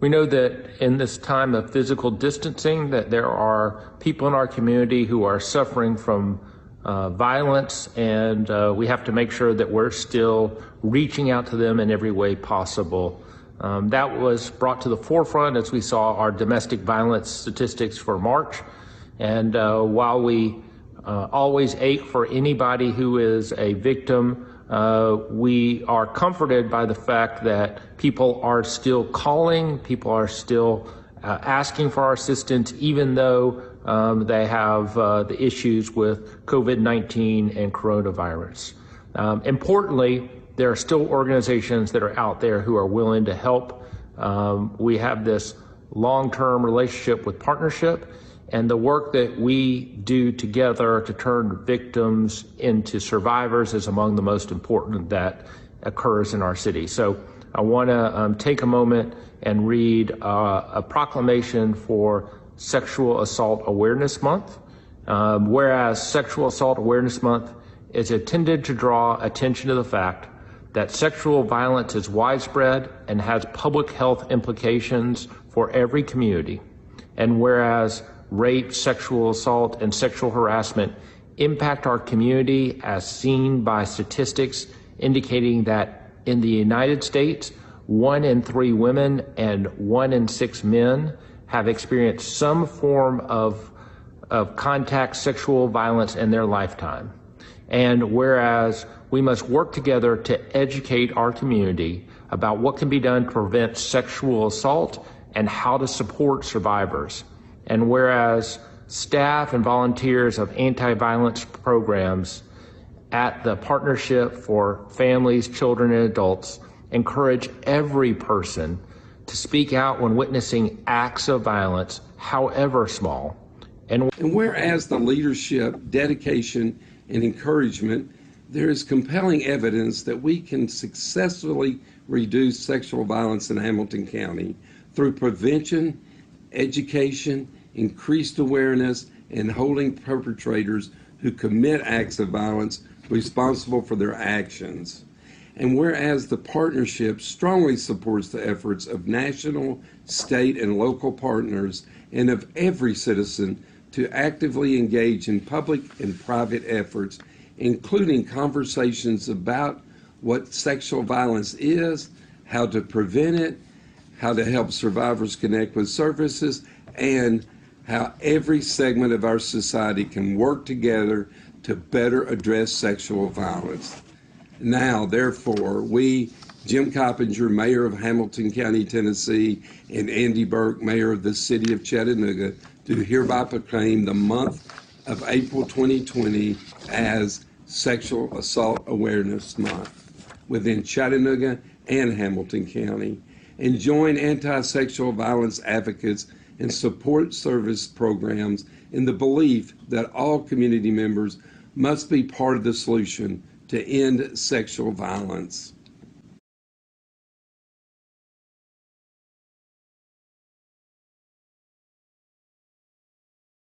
We know that in this time of physical distancing that there are people in our community who are suffering from violence, and we have to make sure that we're still reaching out to them in every way possible. That was brought to the forefront as we saw our domestic violence statistics for March. And while we always ache for anybody who is a victim, we are comforted by the fact that people are still calling, people are still asking for our assistance, even though they have the issues with COVID-19 and coronavirus. Importantly, there are still organizations that are out there who are willing to help. We have this long-term relationship with partnership, and the work that we do together to turn victims into survivors is among the most important that occurs in our city. So I want to take a moment and read a proclamation for Sexual Assault Awareness Month. Whereas Sexual Assault Awareness Month is intended to draw attention to the fact that sexual violence is widespread and has public health implications for every community. And whereas rape, sexual assault, and sexual harassment impact our community as seen by statistics indicating that in the United States, 1 in 3 women and 1 in 6 men have experienced some form of contact sexual violence in their lifetime. And whereas we must work together to educate our community about what can be done to prevent sexual assault and how to support survivors. And whereas staff and volunteers of anti-violence programs at the Partnership for Families, Children, and Adults encourage every person to speak out when witnessing acts of violence, however small. And whereas the leadership, dedication, and encouragement, there is compelling evidence that we can successfully reduce sexual violence in Hamilton County through prevention, education, increased awareness, and holding perpetrators who commit acts of violence responsible for their actions. And whereas the partnership strongly supports the efforts of national, state, and local partners and of every citizen to actively engage in public and private efforts, including conversations about what sexual violence is, how to prevent it, how to help survivors connect with services, and how every segment of our society can work together to better address sexual violence. Now, therefore, we, Jim Coppinger, Mayor of Hamilton County, Tennessee, and Andy Berke, Mayor of the City of Chattanooga, do hereby proclaim the month of April 2020 as Sexual Assault Awareness Month within Chattanooga and Hamilton County, and join anti-sexual violence advocates and support service programs in the belief that all community members must be part of the solution to end sexual violence.